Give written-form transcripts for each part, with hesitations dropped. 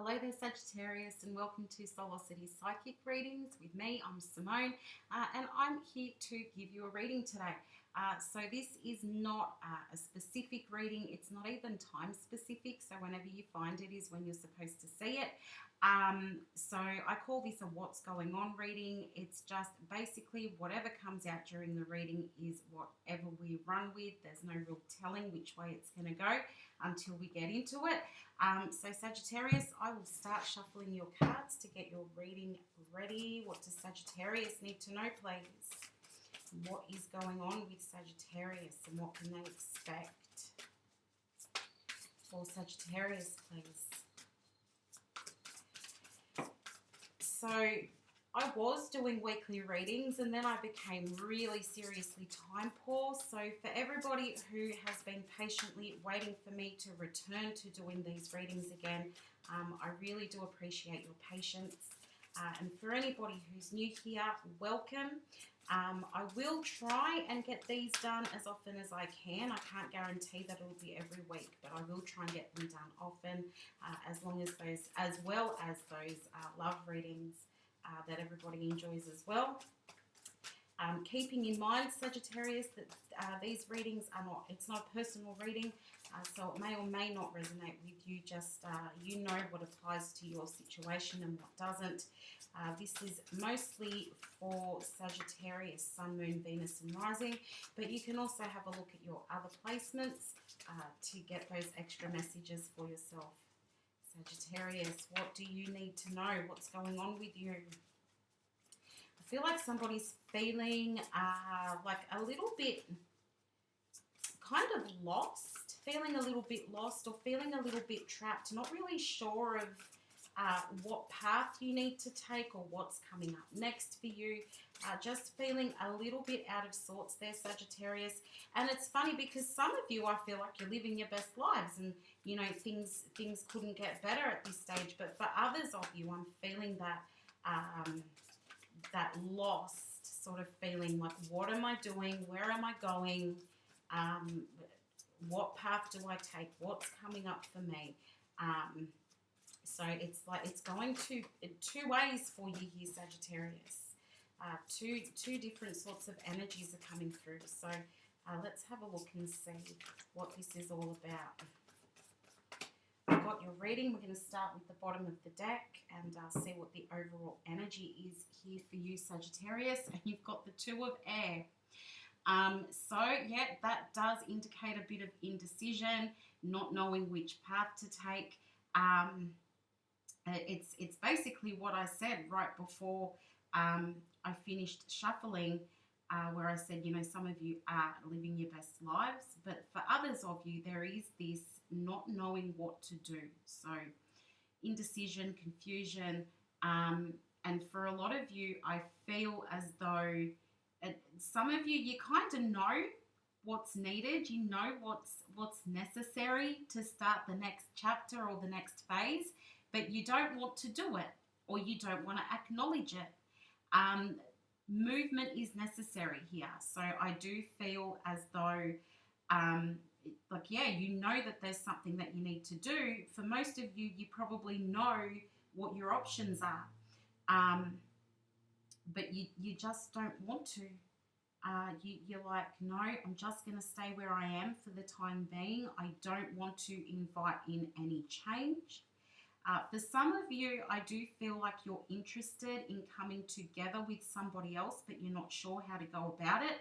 Hello there, Sagittarius, and welcome to Soulocity Psychic Readings with me. I'm Simone, and I'm here to give you a reading today. So this is not a specific reading. It's not even time specific. So whenever you find it is when you're supposed to see it. So I call this a what's going on reading. It's just basically whatever comes out during the reading is whatever we run with. There's no real telling which way it's going to go until we get into it. So Sagittarius, I will start shuffling your cards to get your reading ready. What does Sagittarius need to know, please? What is going on with Sagittarius and what can they expect? For Sagittarius, please. So I was doing weekly readings and then I became really seriously time poor. So for everybody who has been patiently waiting for me to return to doing these readings again, I really do appreciate your patience. And for anybody who's new here, welcome. I will try and get these done as often as I can. I can't guarantee that it'll be every week, but I will try and get them done often, as well as those love readings that everybody enjoys as well. Keeping in mind, Sagittarius, that these readings are not, it's not a personal reading, so it may or may not resonate with you. Just you know what applies to your situation and what doesn't. This is mostly for Sagittarius, Sun, Moon, Venus and Rising, but you can also have a look at your other placements to get those extra messages for yourself. Sagittarius, what do you need to know? What's going on with you? I feel like somebody's feeling like a little bit kind of lost, feeling a little bit lost or feeling a little bit trapped, not really sure of what path you need to take or what's coming up next for you. Just feeling a little bit out of sorts there, Sagittarius. And it's funny because some of you, I feel like you're living your best lives and, you know, things couldn't get better at this stage. But for others of you, I'm feeling that that lost sort of feeling, like, what am I doing? Where am I going? What path do I take? What's coming up for me? So it's like it's going two ways for you here, Sagittarius. Two different sorts of energies are coming through. So let's have a look and see what this is all about. I've got your reading. We're going to start with the bottom of the deck and see what the overall energy is here for you, Sagittarius. And you've got the Two of Air. So, yeah, that does indicate a bit of indecision, not knowing which path to take. It's basically what I said right before I finished shuffling, where I said, you know, some of you are living your best lives, but for others of you, there is this not knowing what to do. So indecision, confusion, and for a lot of you, I feel as though some of you, you kind of know what's needed, you know what's necessary to start the next chapter or the next phase, but you don't want to do it or you don't want to acknowledge it. Movement is necessary here. So I do feel as though, like, yeah, you know that there's something that you need to do. For most of you, you probably know what your options are, but you just don't want to. You're like, no, I'm just going to stay where I am for the time being. I don't want to invite in any change. For some of you, I do feel like you're interested in coming together with somebody else, but you're not sure how to go about it.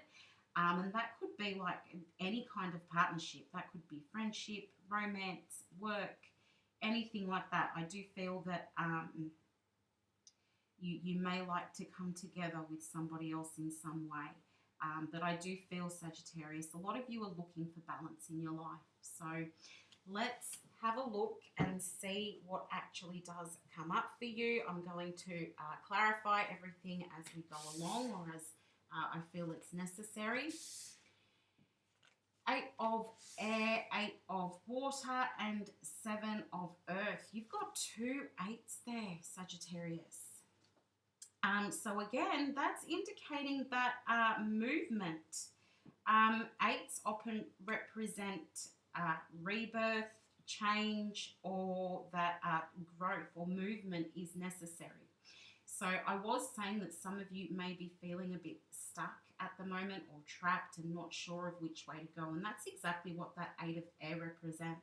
And that could be like any kind of partnership. That could be friendship, romance, work, anything like that. I do feel that you may like to come together with somebody else in some way. But I do feel, Sagittarius, a lot of you are looking for balance in your life. So let's have a look and see what actually does come up for you. I'm going to clarify everything as we go along or as I feel it's necessary. 8 of air, 8 of water, and 7 of earth. You've got 2 8s there, Sagittarius. So again, that's indicating that movement. 8s often represent rebirth, change, or that growth or movement is necessary. So I was saying that some of you may be feeling a bit stuck at the moment or trapped and not sure of which way to go. And that's exactly what that 8 of air represents.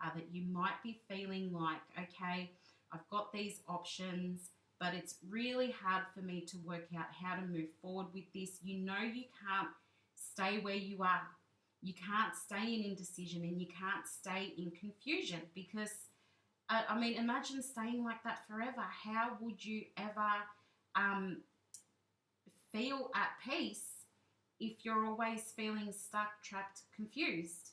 That you might be feeling like, okay, I've got these options, but it's really hard for me to work out how to move forward with this. You know you can't stay where you are. You can't stay in indecision and you can't stay in confusion because, I mean, imagine staying like that forever. How would you ever feel at peace if you're always feeling stuck, trapped, confused?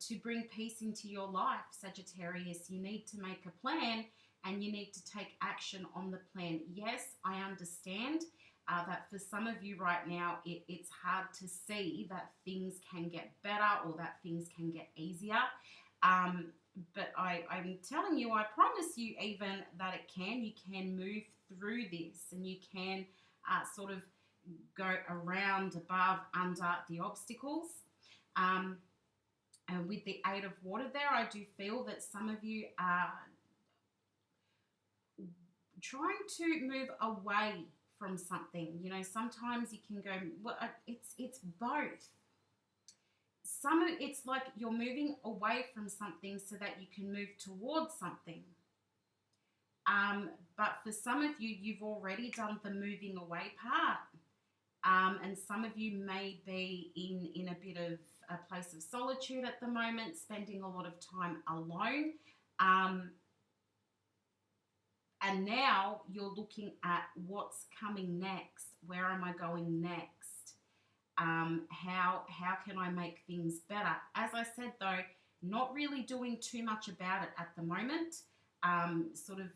To bring peace into your life, Sagittarius, you need to make a plan and you need to take action on the plan. Yes, I understand that for some of you right now, it's hard to see that things can get better or that things can get easier. But I'm telling you, I promise you even that it can. You can move through this and you can sort of go around, above, under the obstacles. And with the 8 of water there, I do feel that some of you are trying to move away from something. You know, sometimes you can go, well, it's both. It's like you're moving away from something so that you can move towards something. But for some of you, you've already done the moving away part. And some of you may be in a bit of a place of solitude at the moment, spending a lot of time alone. And now you're looking at what's coming next. Where am I going next? How can I make things better? As I said, though, not really doing too much about it at the moment. Sort of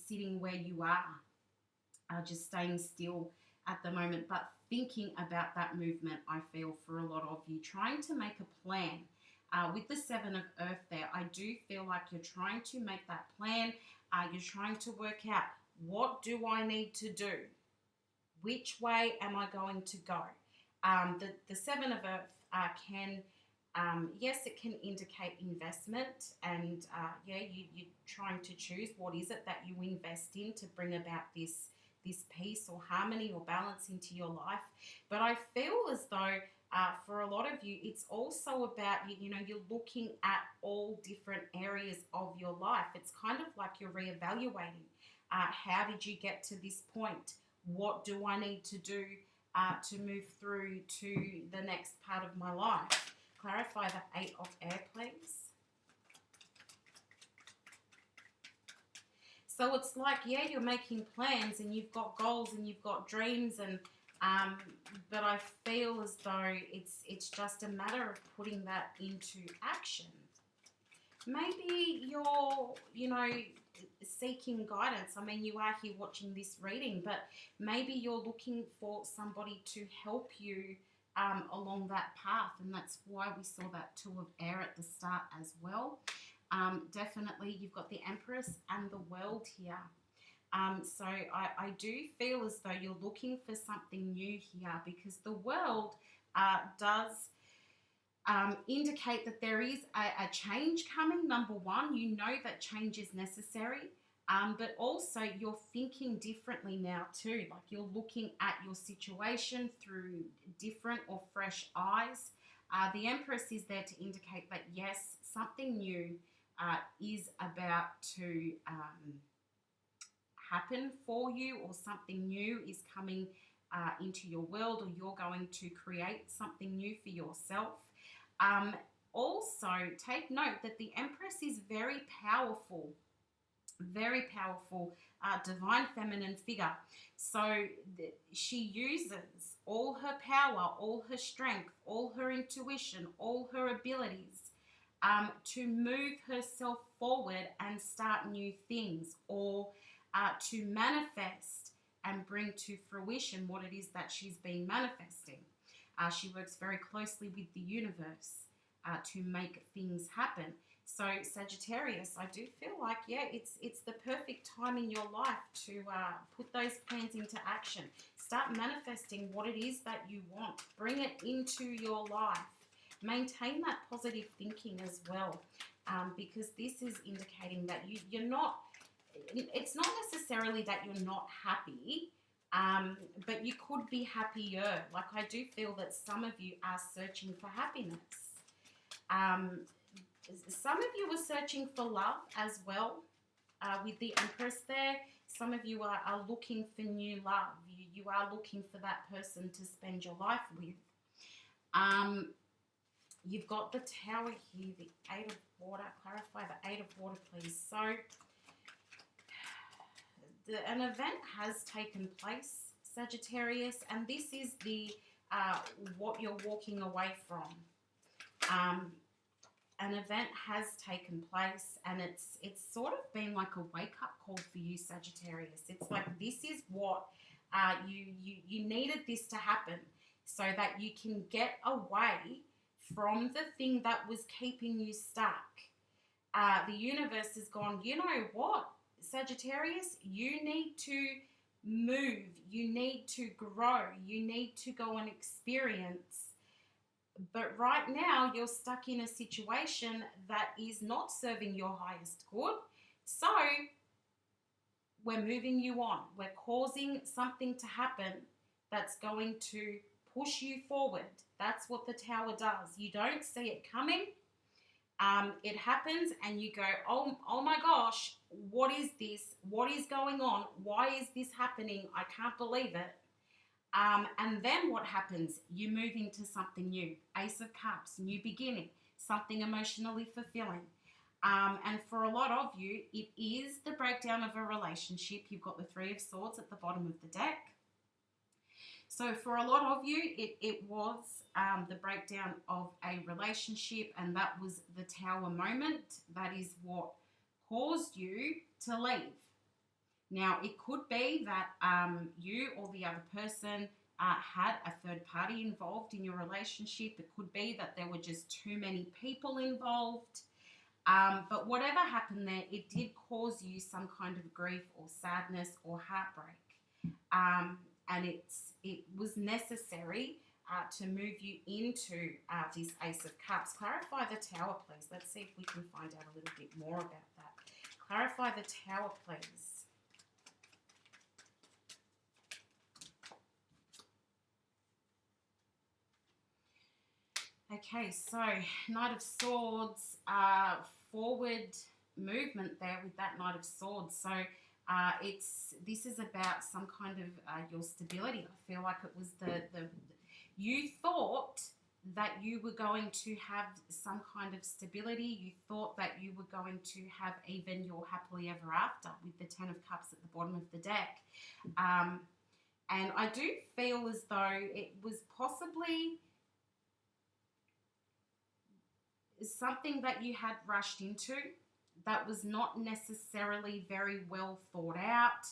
sitting where you are, just staying still at the moment, but thinking about that movement, I feel, for a lot of you, trying to make a plan. With the 7 of earth there, I do feel like you're trying to make that plan. You're trying to work out, what do I need to do? Which way am I going to go? The 7 of earth can, yes, it can indicate investment, and you're trying to choose what is it that you invest in to bring about this peace or harmony or balance into your life. But I feel as though for a lot of you, it's also about, you're looking at all different areas of your life. It's kind of like you're reevaluating. How did you get to this point? What do I need to do to move through to the next part of my life? Clarify the 8 of air, please. So it's like, yeah, you're making plans and you've got goals and you've got dreams, and but I feel as though it's just a matter of putting that into action. Maybe you're, seeking guidance. I mean, you are here watching this reading, but maybe you're looking for somebody to help you along that path, and that's why we saw that 2 of air at the start as well. Definitely, you've got the Empress and the World here. So I do feel as though you're looking for something new here, because the World does indicate that there is a change coming. Number one, you know that change is necessary, but also you're thinking differently now too. Like, you're looking at your situation through different or fresh eyes. The Empress is there to indicate that, yes, something new is about to happen for you, or something new is coming into your world, or you're going to create something new for yourself. Also, take note that the Empress is very powerful, divine feminine figure. So she uses all her power, all her strength, all her intuition, all her abilities to move herself forward and start new things, or to manifest and bring to fruition what it is that she's been manifesting. She works very closely with the universe to make things happen. So Sagittarius, I do feel like, yeah, it's the perfect time in your life to put those plans into action. Start manifesting what it is that you want. Bring it into your life. Maintain that positive thinking as well. because this is indicating that you're not, it's not necessarily that you're not happy, but you could be happier. Like, I do feel that some of you are searching for happiness. Some of you are searching for love as well, with the Empress there. Some of you are looking for new love. You are looking for that person to spend your life with. You've got the Tower here, the Eight of Water. Clarify the Eight of Water, please. So, an event has taken place, Sagittarius, and this is the what you're walking away from. An event has taken place, and it's sort of been like a wake-up call for you, Sagittarius. It's like this is what you needed this to happen so that you can get away from the thing that was keeping you stuck. The universe has gone, you know what, Sagittarius, you need to move, you need to grow, you need to go and experience. But right now, you're stuck in a situation that is not serving your highest good. So, we're moving you on. We're causing something to happen that's going to push you forward. That's what the Tower does. You don't see it coming. It happens and you go, oh my gosh, what is this? What is going on? Why is this happening? I can't believe it. And then what happens? You move into something new. Ace of Cups, new beginning, something emotionally fulfilling. And for a lot of you, it is the breakdown of a relationship. You've got the Three of Swords at the bottom of the deck. So for a lot of you, it was the breakdown of a relationship, and that was the Tower moment. That is what caused you to leave. Now, it could be that you or the other person had a third party involved in your relationship. It could be that there were just too many people involved. But whatever happened there, it did cause you some kind of grief or sadness or heartbreak. And it was necessary to move you into this Ace of Cups. Clarify the Tower, please. Let's see if we can find out a little bit more about that. Clarify the Tower, please. Okay, so Knight of Swords, forward movement there with that Knight of Swords. So this is about some kind of your stability. I feel like it was you thought that you were going to have some kind of stability. You thought that you were going to have even your happily ever after with the Ten of Cups at the bottom of the deck. And I do feel as though it was possibly something that you had rushed into that was not necessarily very well thought out.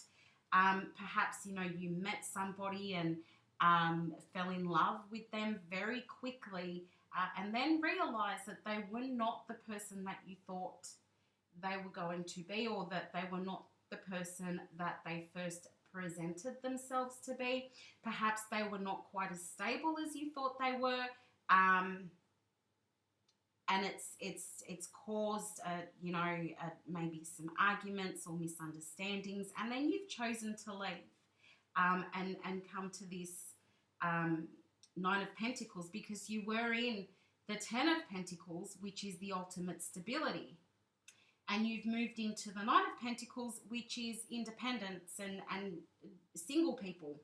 Perhaps, you met somebody and fell in love with them very quickly and then realized that they were not the person that you thought they were going to be, or that they were not the person that they first presented themselves to be. Perhaps they were not quite as stable as you thought they were. And it's caused, maybe some arguments or misunderstandings, and then you've chosen to leave and come to this Nine of Pentacles, because you were in the Ten of Pentacles, which is the ultimate stability, and you've moved into the Nine of Pentacles, which is independence and single people.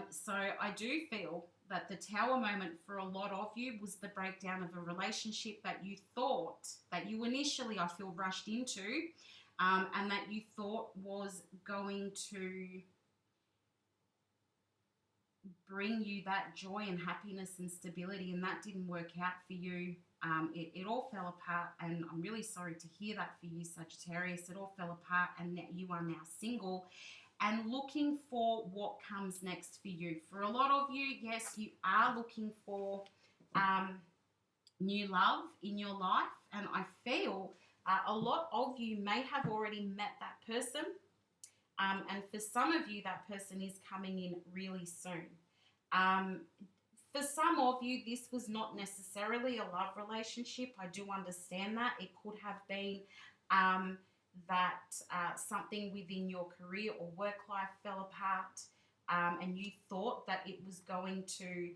So I do feel that the Tower moment for a lot of you was the breakdown of a relationship that you thought, that you initially, I feel, rushed into, and that you thought was going to bring you that joy and happiness and stability, and that didn't work out for you. It all fell apart, and I'm really sorry to hear that for you, Sagittarius. It all fell apart, and that you are now single and looking for what comes next for you. For a lot of you, yes, you are looking for new love in your life, and I feel a lot of you may have already met that person, and for some of you, that person is coming in really soon. For some of you, this was not necessarily a love relationship. I do understand that. It could have been something within your career or work life fell apart, and you thought that it was going to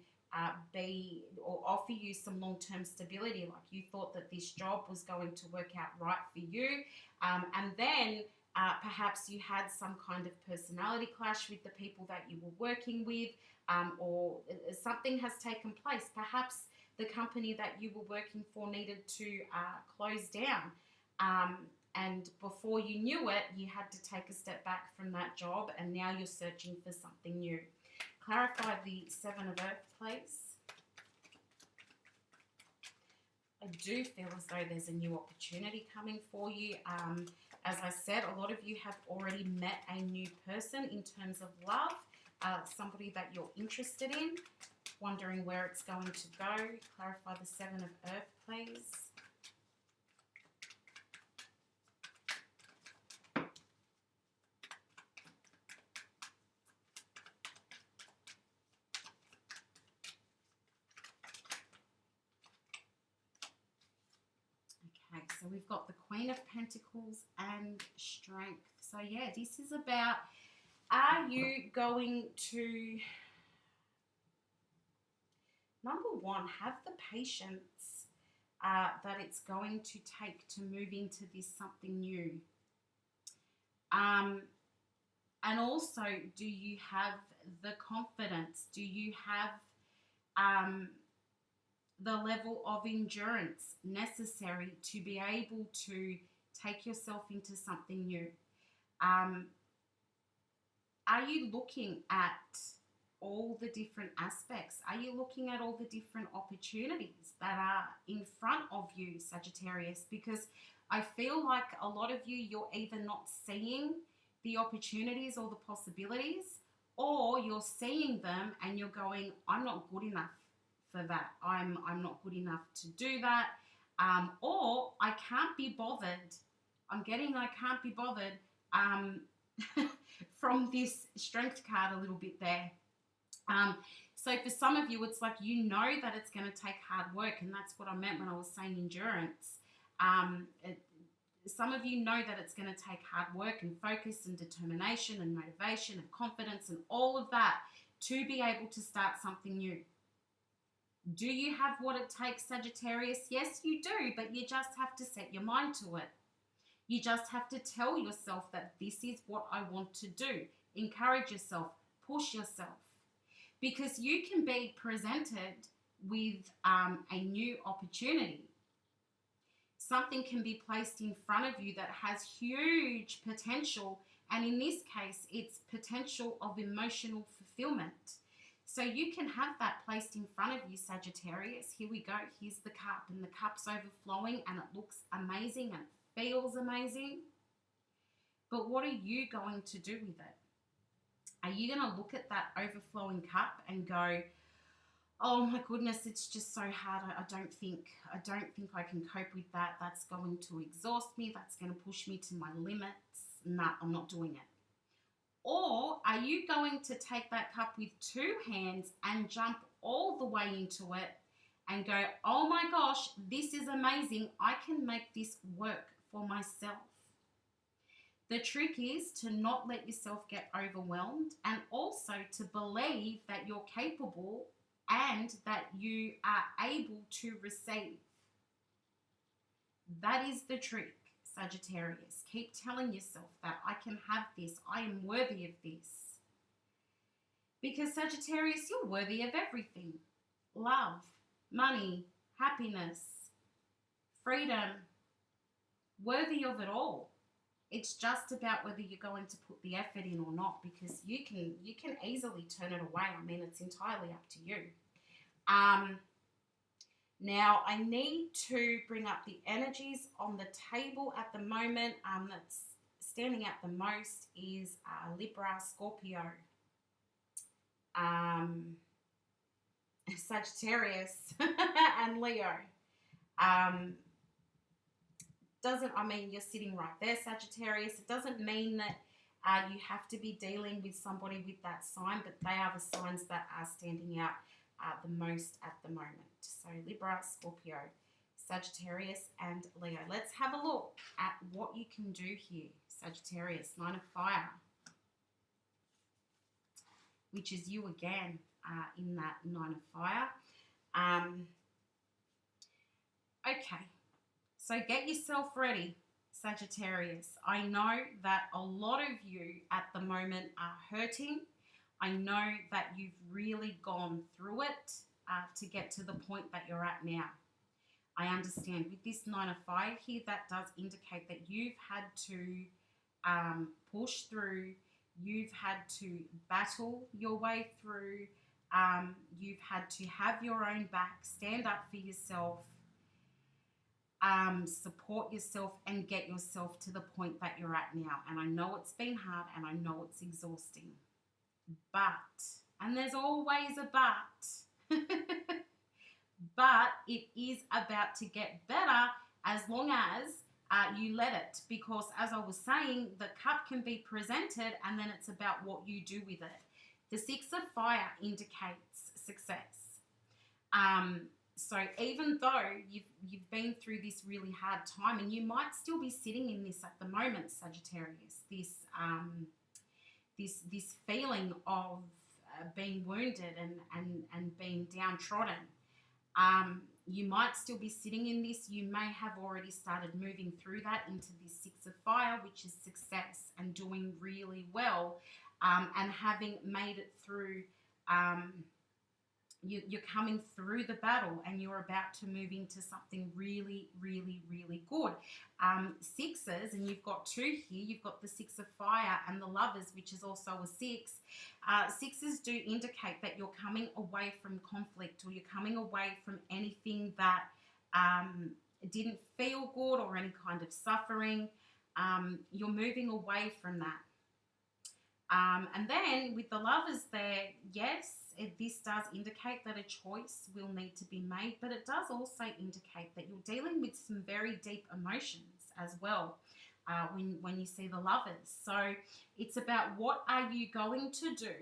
be or offer you some long-term stability. Like you thought that this job was going to work out right for you, and then perhaps you had some kind of personality clash with the people that you were working with, or something has taken place. Perhaps the company that you were working for needed to close down. And before you knew it, you had to take a step back from that job, and now you're searching for something new. Clarify the Seven of Earth, please. I do feel as though there's a new opportunity coming for you. As I said, a lot of you have already met a new person in terms of love, somebody that you're interested in, wondering where it's going to go. Clarify the Seven of Earth, please. Okay, so we've got the Queen of Pentacles and Strength. So yeah, this is about, are you going to, number one, have the patience that it's going to take to move into this something new. And also, do you have the confidence? Do you have the level of endurance necessary to be able to take yourself into something new? Are you looking at all the different aspects? Are you looking at all the different opportunities that are in front of you, Sagittarius? Because I feel like a lot of you, you're either not seeing the opportunities or the possibilities, or you're seeing them and you're going, I'm not good enough for that. I'm not good enough to do that. Or I can't be bothered. I'm getting I can't be bothered from this Strength card a little bit there. So for some of you, it's like you know that it's going to take hard work, and that's what I meant when I was saying endurance. Some of you know that it's going to take hard work and focus and determination and motivation and confidence and all of that to be able to start something new. Do you have what it takes, Sagittarius? Yes, you do, but you just have to set your mind to it. You just have to tell yourself that this is what I want to do. Encourage yourself, push yourself, because you can be presented with a new opportunity. Something can be placed in front of you that has huge potential, and in this case, it's potential of emotional fulfillment. So you can have that placed in front of you, Sagittarius. Here we go. Here's the cup, and the cup's overflowing, and it looks amazing and feels amazing. But what are you going to do with it? Are you going to look at that overflowing cup and go, oh my goodness, it's just so hard. I don't think I can cope with that. That's going to exhaust me. That's going to push me to my limits. No, I'm not doing it. Or are you going to take that cup with two hands and jump all the way into it and go, oh my gosh, this is amazing. I can make this work for myself. The trick is to not let yourself get overwhelmed, and also to believe that you're capable and that you are able to receive. That is the trick, Sagittarius. Keep telling yourself that I can have this. I am worthy of this. Because Sagittarius, you're worthy of everything. Love, money, happiness, freedom. Worthy of it all. It's just about whether you're going to put the effort in or not, because you can easily turn it away. I mean, it's entirely up to you. Now, I need to bring up the energies on the table at the moment. That's standing out the most is Libra, Scorpio, Sagittarius, and Leo. You're sitting right there, Sagittarius. It doesn't mean that you have to be dealing with somebody with that sign, but they are the signs that are standing out the most at the moment. So Libra, Scorpio, Sagittarius, and Leo. Let's have a look at what you can do here. Sagittarius, 9 of Fire, which is you again in that 9 of Fire. Okay, so get yourself ready, Sagittarius. I know that a lot of you at the moment are hurting. I know that you've really gone through it to get to the point that you're at now. I understand with this 9 of Fire here, that does indicate that you've had to push through, you've had to battle your way through, you've had to have your own back, stand up for yourself, support yourself and get yourself to the point that you're at now. And I know it's been hard and I know it's exhausting. But, and there's always a but, but it is about to get better as long as you let it. Because as I was saying, the cup can be presented and then it's about what you do with it. The 6 of Fire indicates success. So even though you've been through this really hard time, and you might still be sitting in this at the moment, Sagittarius, this feeling of being wounded and being downtrodden, you might still be sitting in this. You may have already started moving through that into this 6 of Fire, which is success and doing really well, and having made it through. You're coming through the battle and you're about to move into something really, really, really good. Sixes, and you've got 2 here. You've got the 6 of Fire and the Lovers, which is also a 6. Sixes do indicate that you're coming away from conflict, or you're coming away from anything that didn't feel good or any kind of suffering. You're moving away from that. And then with the Lovers there, yes, this does indicate that a choice will need to be made, but it does also indicate that you're dealing with some very deep emotions as well when you see the Lovers. So it's about, what are you going to do?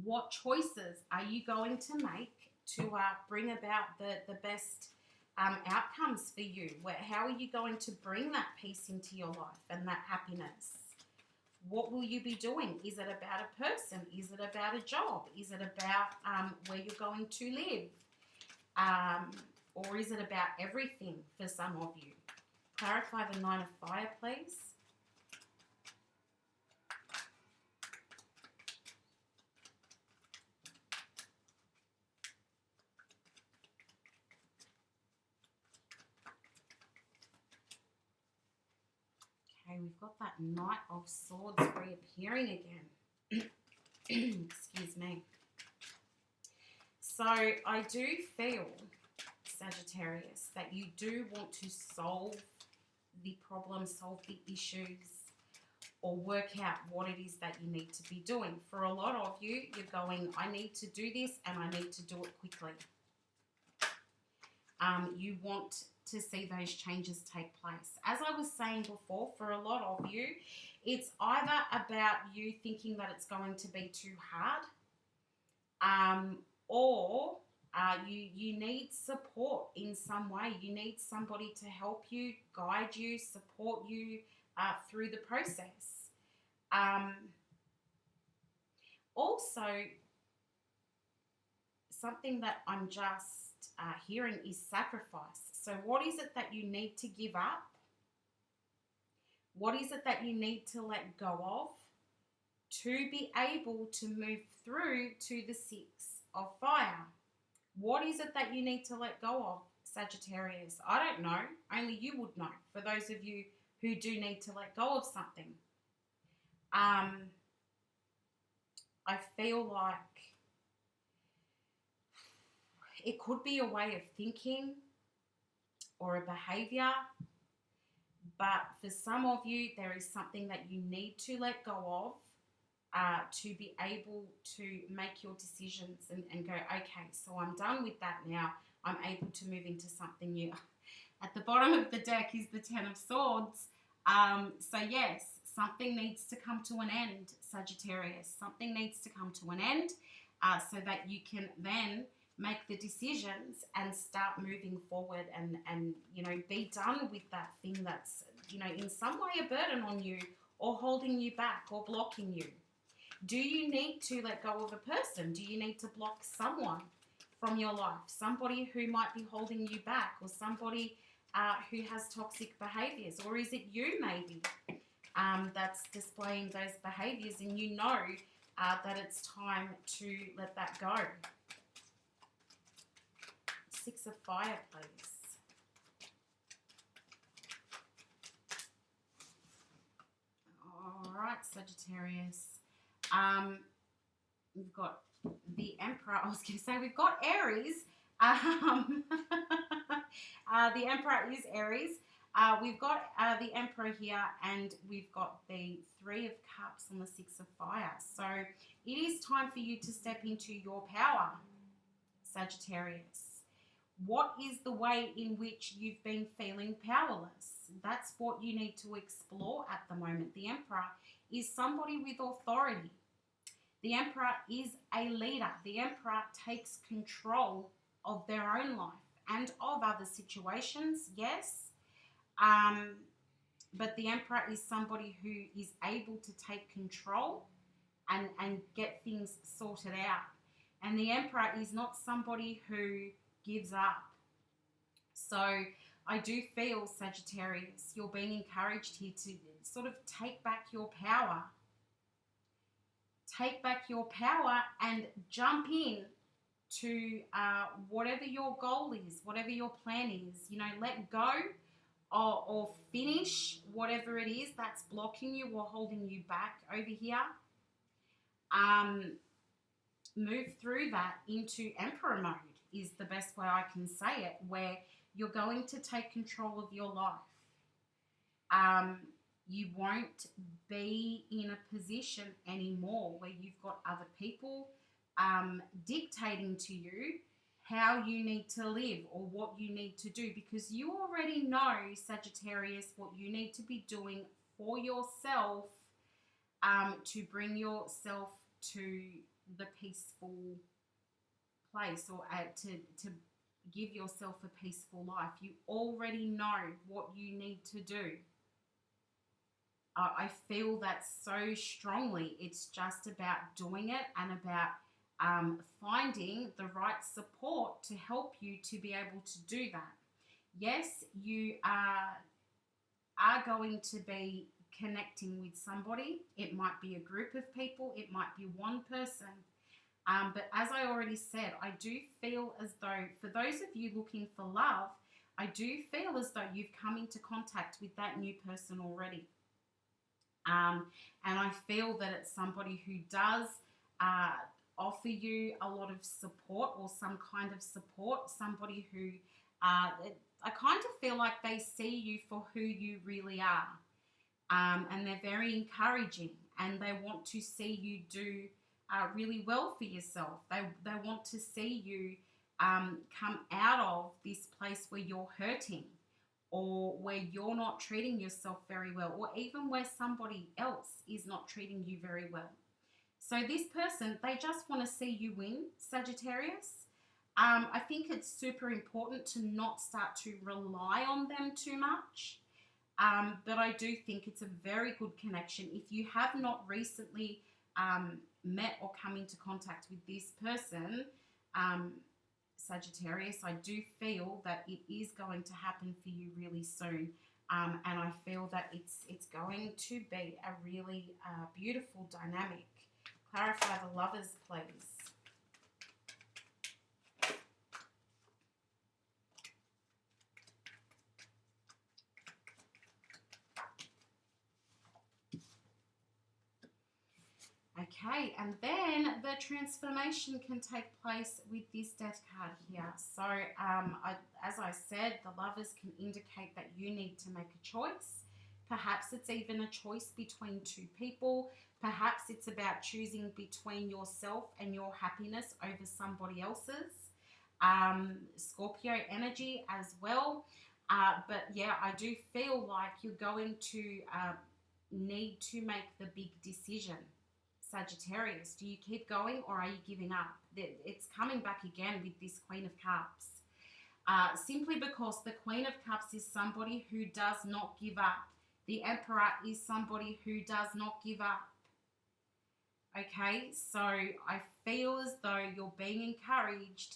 What choices are you going to make to bring about the best outcomes for you? How are you going to bring that peace into your life and that happiness? What will you be doing? Is it about a person? Is it about a job? Is it about where you're going to live? Or is it about everything for some of you? Clarify the 9 of Fire, please. Okay, we've got that Knight of Swords reappearing again. Excuse me. So I do feel, Sagittarius, that you do want to solve the problem, solve the issues, or work out what it is that you need to be doing. For a lot of you, you're going, I need to do this and I need to do it quickly. You want to see those changes take place. As I was saying before, for a lot of you, it's either about you thinking that it's going to be too hard, or you need support in some way. You need somebody to help you, guide you, support you through the process. Also, something that I'm just hearing is sacrifice. So what is it that you need to give up? What is it that you need to let go of to be able to move through to the 6 of Fire? What is it that you need to let go of, Sagittarius? I don't know. Only you would know, for those of you who do need to let go of something. I feel like it could be a way of thinking or a behavior, but for some of you, there is something that you need to let go of to be able to make your decisions and go, okay, so I'm done with that now. I'm able to move into something new. At the bottom of the deck is the 10 of Swords. So yes, something needs to come to an end, Sagittarius. Something needs to come to an end. so that you can then make the decisions and start moving forward and you know, be done with that thing that's, you know, in some way a burden on you or holding you back or blocking you. Do you need to let go of a person? Do you need to block someone from your life? Somebody who might be holding you back, or somebody who has toxic behaviors? Or is it you maybe that's displaying those behaviors, and you know that it's time to let that go? Six of Fire, please. All right, Sagittarius. We've got the Emperor. I was going to say we've got Aries. The Emperor is Aries. We've got the Emperor here, and we've got the Three of Cups on the Six of Fire. So it is time for you to step into your power, Sagittarius. What is the way in which you've been feeling powerless? That's what you need to explore at the moment. The Emperor is somebody with authority. The Emperor is a leader. The Emperor takes control of their own life and of other situations, yes. But the Emperor is somebody who is able to take control and get things sorted out. And the Emperor is not somebody who gives up. So I do feel, Sagittarius, you're being encouraged here to sort of take back your power. Take back your power and jump in to whatever your goal is, whatever your plan is. You know, let go or finish whatever it is that's blocking you or holding you back over here. Move through that into Emperor mode is the best way I can say it, where you're going to take control of your life. You won't be in a position anymore where you've got other people dictating to you how you need to live or what you need to do, because you already know, Sagittarius, what you need to be doing for yourself to bring yourself to the peaceful place, or to give yourself a peaceful life. You already know what you need to do. I feel that so strongly. It's just about doing it and about finding the right support to help you to be able to do that. Yes, you are going to be connecting with somebody. It might be a group of people. It might be one person. But as I already said, I do feel as though, for those of you looking for love, I do feel as though you've come into contact with that new person already. And I feel that it's somebody who does offer you a lot of support, or some kind of support, somebody who I kind of feel like they see you for who you really are. And they're very encouraging, and they want to see you do really well for yourself. They want to see you come out of this place where you're hurting, or where you're not treating yourself very well, or even where somebody else is not treating you very well. So this person, they just want to see you win, Sagittarius. I think it's super important to not start to rely on them too much. But I do think it's a very good connection. If you have not recently met or come into contact with this person, Sagittarius, I do feel that it is going to happen for you really soon. And I feel that it's going to be a really beautiful dynamic. Clarify the Lovers, please. Okay, and then the transformation can take place with this Death card here. So, as I said, the Lovers can indicate that you need to make a choice. Perhaps it's even a choice between two people. Perhaps it's about choosing between yourself and your happiness over somebody else's. Scorpio energy as well. But yeah, I do feel like you're going to need to make the big decision, Sagittarius? Do you keep going or are you giving up? It's coming back again with this Queen of Cups. Simply because the Queen of Cups is somebody who does not give up. The Emperor is somebody who does not give up. Okay, so I feel as though you're being encouraged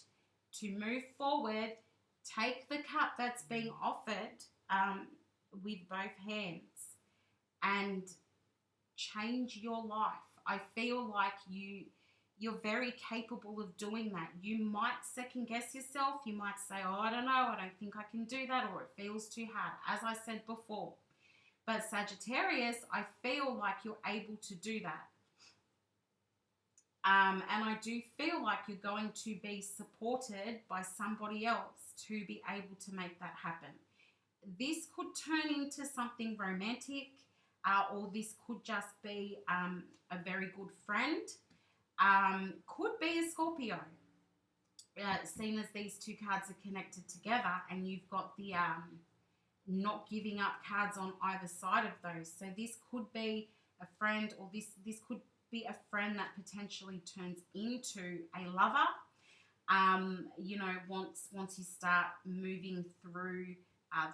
to move forward, take the cup that's being offered with both hands and change your life. I feel like you're very capable of doing that. You might second guess yourself. You might say, oh, I don't know, I don't think I can do that, or it feels too hard, as I said before. But Sagittarius, I feel like you're able to do that. And I do feel like you're going to be supported by somebody else to be able to make that happen. This could turn into something romantic, or this could just be a very good friend. Could be a Scorpio, seeing as these two cards are connected together, and you've got the not giving up cards on either side of those. So this could be a friend, or this could be a friend that potentially turns into a lover. You know, once you start moving through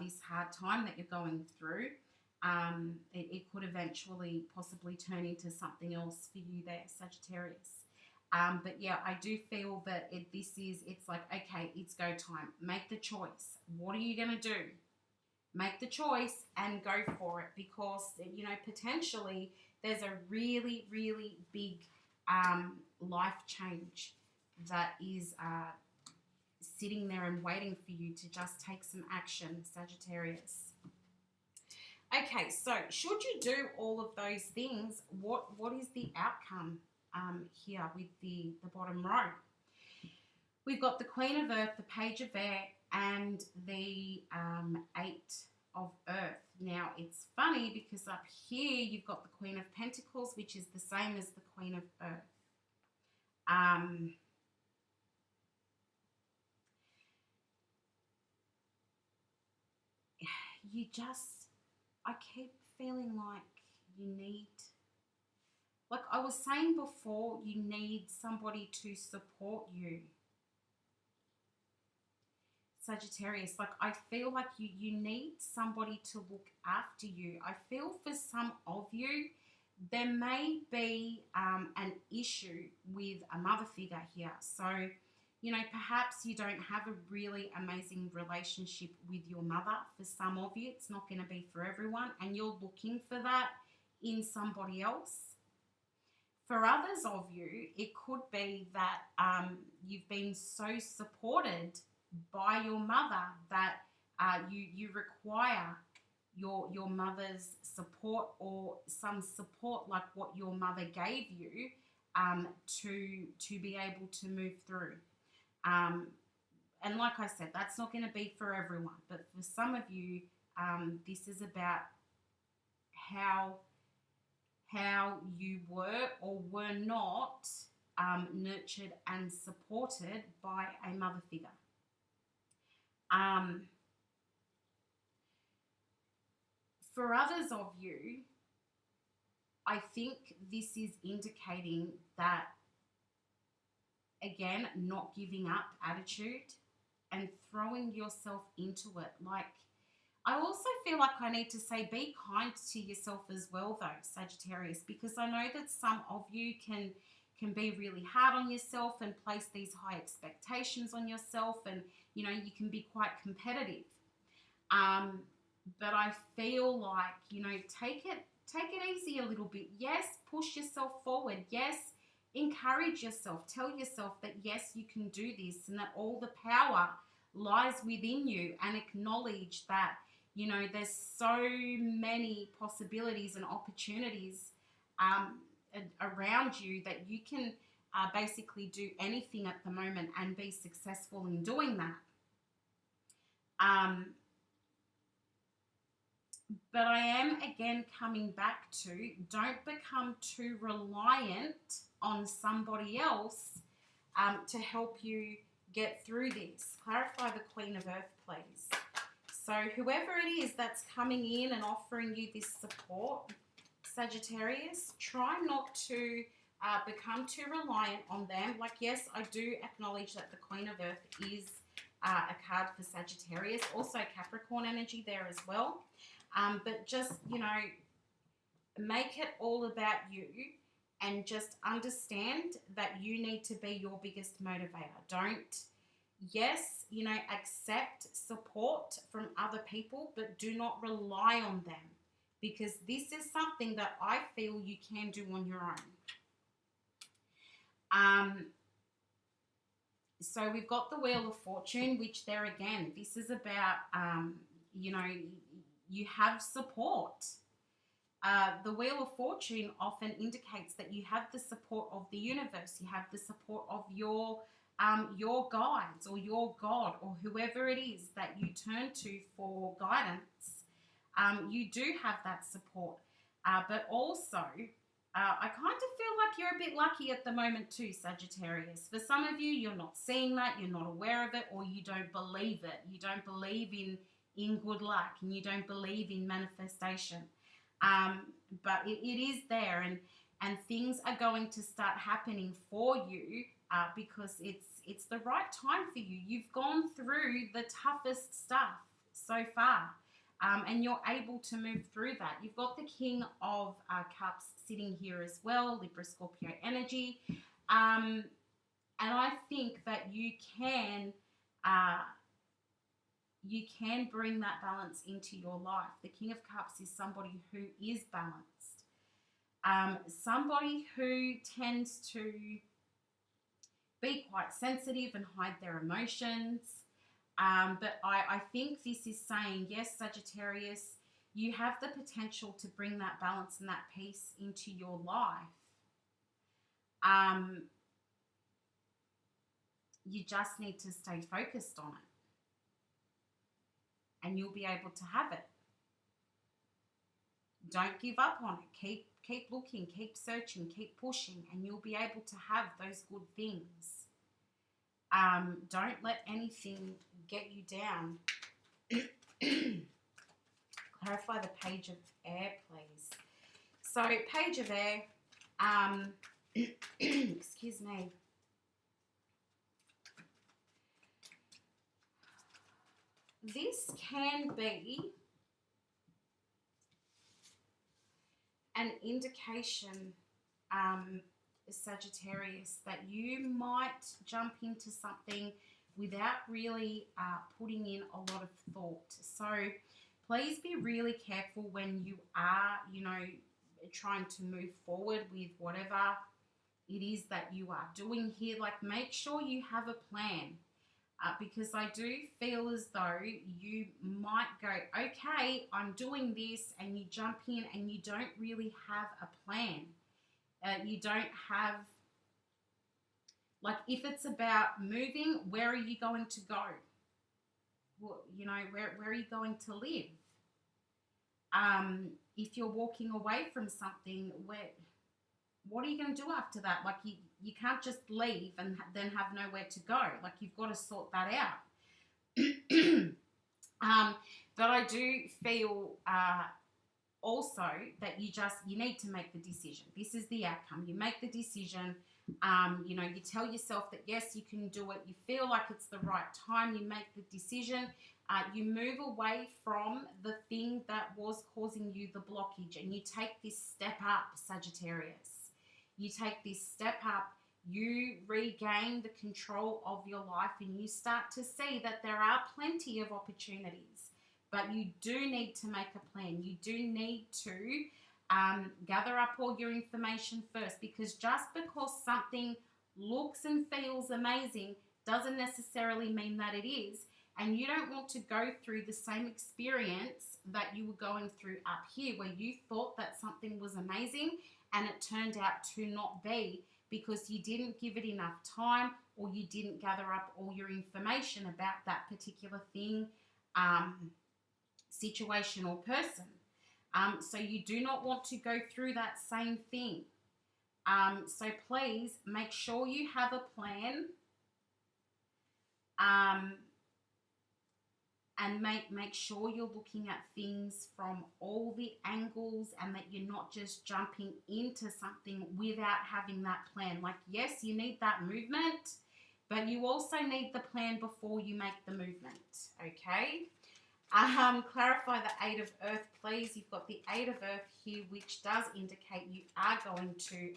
this hard time that you're going through, it could eventually possibly turn into something else for you there, Sagittarius. But yeah, I do feel that it's like, okay, it's go time. Make the choice. What are you going to do? Make the choice and go for it, because, you know, potentially there's a really, really big life change that is sitting there and waiting for you to just take some action, Sagittarius. Okay, so should you do all of those things, what is the outcome here with the bottom row? We've got the Queen of Earth, the Page of Air, and the Eight of Earth. Now, it's funny because up here you've got the Queen of Pentacles, which is the same as the Queen of Earth. I keep feeling like you need, like I was saying before, you need somebody to support you, Sagittarius. Like I feel like you need somebody to look after you. I feel for some of you, there may be an issue with a mother figure here. So, you know, perhaps you don't have a really amazing relationship with your mother. For some of you, it's not going to be for everyone, and you're looking for that in somebody else. For others of you, it could be that you've been so supported by your mother that you require your mother's support, or some support like what your mother gave you to be able to move through. And like I said, that's not going to be for everyone, but for some of you, this is about how you were or were not nurtured and supported by a mother figure. For others of you, I think this is indicating that, again, not giving up attitude and throwing yourself into it. Like, I also feel like I need to say, be kind to yourself as well, though, Sagittarius, because I know that some of you can be really hard on yourself and place these high expectations on yourself, and, you know, you can be quite competitive. But I feel like, you know, take it easy a little bit. Yes, push yourself forward. Yes, encourage yourself. Tell yourself that, yes, you can do this, and that all the power lies within you, and acknowledge that, you know, there's so many possibilities and opportunities around you that you can basically do anything at the moment and be successful in doing that. But I am again coming back to, don't become too reliant on somebody else to help you get through this. Clarify the Queen of Earth, please. So whoever it is that's coming in and offering you this support, Sagittarius, try not to become too reliant on them. Like, yes, I do acknowledge that the Queen of Earth is a card for Sagittarius, also Capricorn energy there as well. But just, you know, make it all about you and just understand that you need to be your biggest motivator. Don't, yes, you know, accept support from other people, but do not rely on them, because this is something that I feel you can do on your own. So we've got the Wheel of Fortune, which there again, this is about, you know, you have support. The Wheel of Fortune often indicates that you have the support of the universe. You have the support of your guides or your God or whoever it is that you turn to for guidance. You do have that support. But also, I kind of feel like you're a bit lucky at the moment too, Sagittarius. For some of you, you're not seeing that, you're not aware of it, or you don't believe it. You don't believe in good luck, and you don't believe in manifestation. But it is there, and things are going to start happening for you because it's the right time for you. You've gone through the toughest stuff so far. And you're able to move through that. You've got the King of Cups sitting here as well, Libra Scorpio energy. And I think that you can bring that balance into your life. The King of Cups is somebody who is balanced. Somebody who tends to be quite sensitive and hide their emotions. But I think this is saying, yes, Sagittarius, you have the potential to bring that balance and that peace into your life. You just need to stay focused on it, and you'll be able to have it. Don't give up on it. Keep looking, keep searching, keep pushing, and you'll be able to have those good things. Don't let anything get you down. Clarify the Page of Air, please. So, Page of Air, excuse me. This can be an indication, Sagittarius, that you might jump into something without really putting in a lot of thought. So please be really careful when you are, you know, trying to move forward with whatever it is that you are doing here. Like, make sure you have a plan, because I do feel as though you might go, okay, I'm doing this, and you jump in and you don't really have a plan. You don't have, like, if it's about moving, where are you going to go? Well, you know, where are you going to live? If you're walking away from something, what are you going to do after that? Like, you can't just leave and then have nowhere to go. Like, you've got to sort that out. But I do feel also that you need to make the decision. This is the outcome. You make the decision. You know, you tell yourself that, yes, you can do it. You feel like it's the right time. You make the decision. You move away from the thing that was causing you the blockage, and you take this step up, Sagittarius. You take this step up. You regain the control of your life, and you start to see that there are plenty of opportunities, but you do need to make a plan. You do need to gather up all your information first, because just because something looks and feels amazing doesn't necessarily mean that it is. And you don't want to go through the same experience that you were going through up here, where you thought that something was amazing and it turned out to not be, because you didn't give it enough time, or you didn't gather up all your information about that particular thing, situation, or person. So you do not want to go through that same thing. So please make sure you have a plan. and make sure you're looking at things from all the angles, and that you're not just jumping into something without having that plan. Like, yes, you need that movement, but you also need the plan before you make the movement, okay? Clarify the 8 of Earth, please. You've got the 8 of Earth here, which does indicate you are going to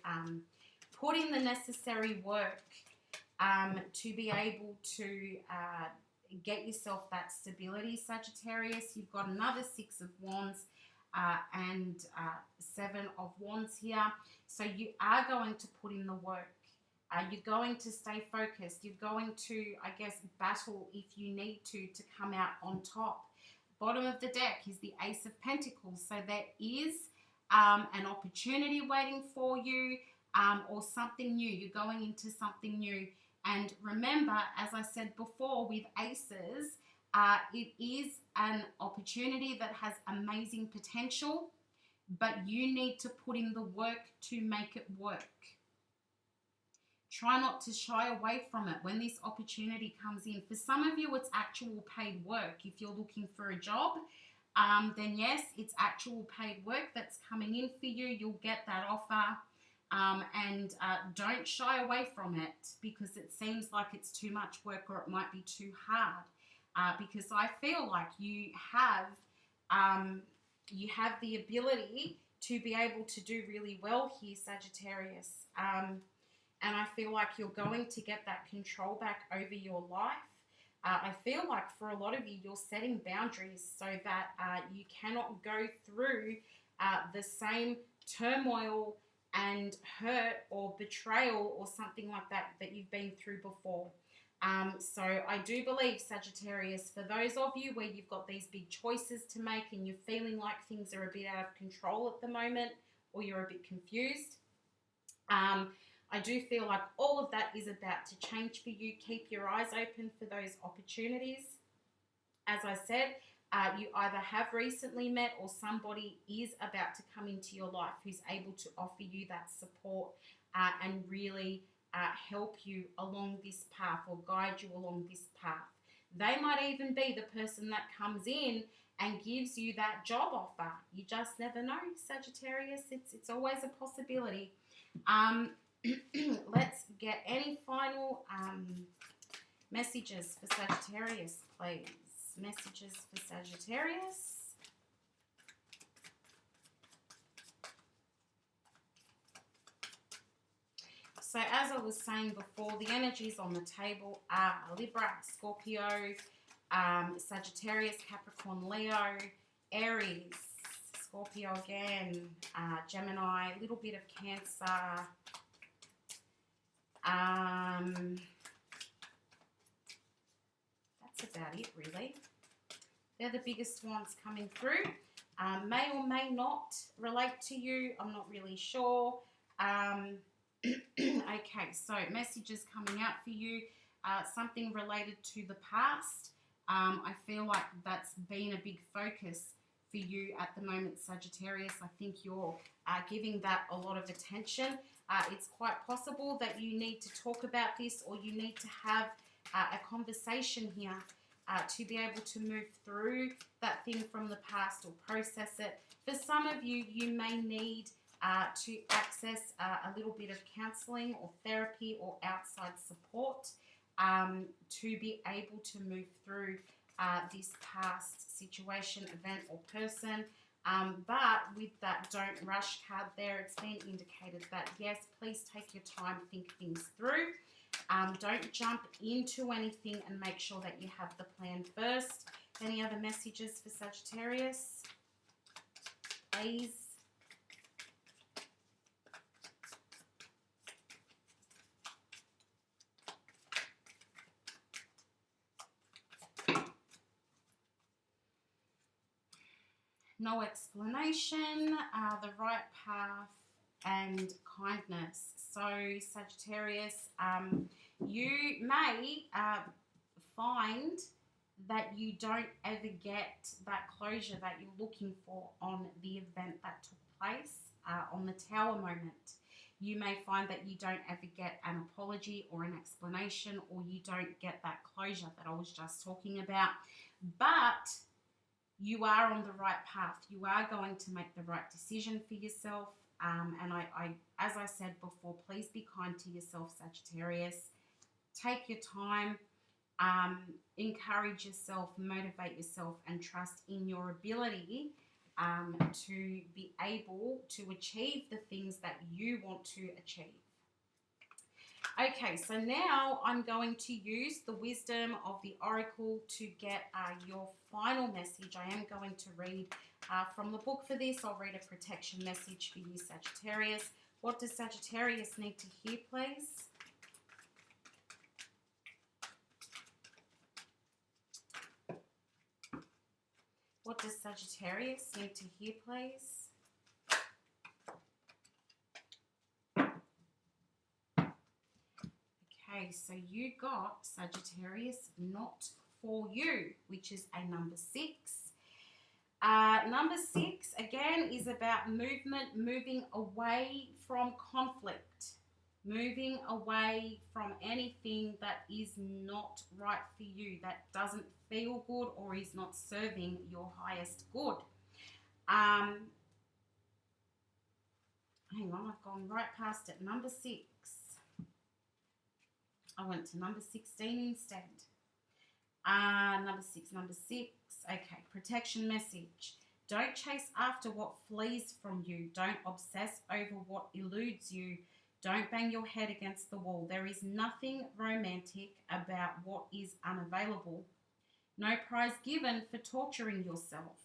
put in the necessary work to be able to get yourself that stability, Sagittarius. You've got another 6 of Wands and 7 of Wands here. So you are going to put in the work. You're going to stay focused. You're going to, I guess, battle if you need to come out on top. Bottom of the deck is the Ace of Pentacles. So there is an opportunity waiting for you, or something new. You're going into something new. And remember, as I said before, with aces, it is an opportunity that has amazing potential, but you need to put in the work to make it work. Try not to shy away from it when this opportunity comes in. For some of you, it's actual paid work. If you're looking for a job, then yes, it's actual paid work that's coming in for you. You'll get that offer. And don't shy away from it, because it seems like it's too much work, or it might be too hard. Because I feel like you have the ability to be able to do really well here, Sagittarius. And I feel like you're going to get that control back over your life. I feel like for a lot of you, you're setting boundaries so that you cannot go through the same turmoil and hurt or betrayal or something like that that you've been through before. So I do believe, Sagittarius, for those of you where you've got these big choices to make and you're feeling like things are a bit out of control at the moment, or you're a bit confused, I do feel like all of that is about to change for you. Keep your eyes open for those opportunities. As I said, you either have recently met, or somebody is about to come into your life who's able to offer you that support and really help you along this path, or guide you along this path. They might even be the person that comes in and gives you that job offer. You just never know, Sagittarius. It's always a possibility. Let's get any final messages for Sagittarius, please. Messages for Sagittarius. So as I was saying before, the energies on the table are Libra, Scorpio, Sagittarius, Capricorn, Leo, Aries, Scorpio again, Gemini, a little bit of Cancer. That's about it, really. They're the biggest ones coming through. May or may not relate to you. I'm not really sure. Okay, so messages coming out for you. Something related to the past. I feel like that's been a big focus for you at the moment, Sagittarius. I think you're giving that a lot of attention. It's quite possible that you need to talk about this, or you need to have a conversation here to be able to move through that thing from the past, or process it. For some of you, you may need to access a little bit of counseling or therapy or outside support to be able to move through this past situation, event, or person. But with that don't rush card there, it's been indicated that, yes, please take your time, think things through. Don't jump into anything, and make sure that you have the plan first. Any other messages for Sagittarius, please? No explanation, the right path, and kindness. So Sagittarius, you may find that you don't ever get that closure that you're looking for on the event that took place on the Tower moment. You may find that you don't ever get an apology or an explanation, or you don't get that closure that I was just talking about. but you are on the right path. You are going to make the right decision for yourself. And as I said before, please be kind to yourself, Sagittarius. Take your time, encourage yourself, motivate yourself, and trust in your ability to be able to achieve the things that you want to achieve. Okay, so now I'm going to use the wisdom of the oracle to get your final message. I am going to read from the book for this. I'll read a protection message for you, Sagittarius. What does Sagittarius need to hear, please? What does Sagittarius need to hear, please? Okay, so you got Sagittarius, not for you, which is a number 6. Number 6, again, is about movement, moving away from conflict, moving away from anything that is not right for you, that doesn't feel good or is not serving your highest good. Hang on, I've gone right past it. Number 6. I went to number 16 instead. Number 6. Okay, protection message. Don't chase after what flees from you. Don't obsess over what eludes you. Don't bang your head against the wall. There is nothing romantic about what is unavailable. No prize given for torturing yourself.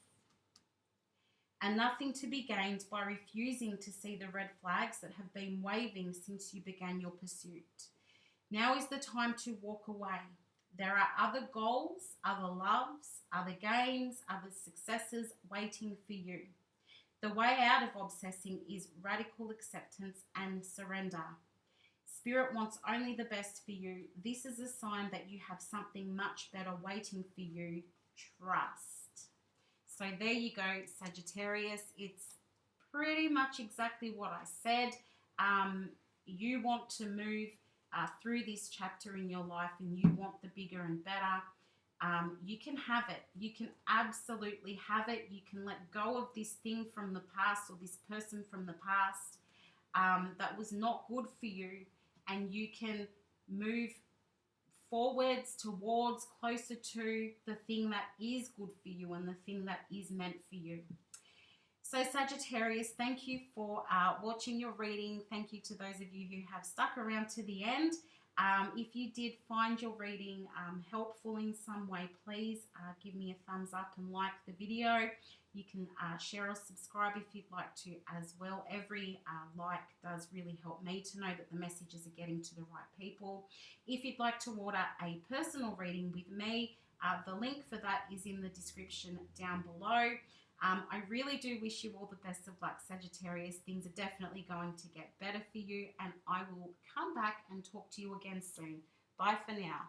And nothing to be gained by refusing to see the red flags that have been waving since you began your pursuit. Now is the time to walk away. There are other goals, other loves, other gains, other successes waiting for you. The way out of obsessing is radical acceptance and surrender. Spirit wants only the best for you. This is a sign that you have something much better waiting for you. Trust. So there you go, Sagittarius. It's pretty much exactly what I said. You want to move through this chapter in your life and you want the bigger and better. You can have it. You can absolutely have it. You can let go of this thing from the past or this person from the past that was not good for you, and you can move forwards towards, closer to the thing that is good for you and the thing that is meant for you. So Sagittarius, thank you for watching your reading. Thank you to those of you who have stuck around to the end. If you did find your reading helpful in some way, please give me a thumbs up and like the video. You can share or subscribe if you'd like to as well. Every like does really help me to know that the messages are getting to the right people. If you'd like to order a personal reading with me, the link for that is in the description down below. I really do wish you all the best of luck, Sagittarius. Things are definitely going to get better for you, and I will come back and talk to you again soon. Bye for now.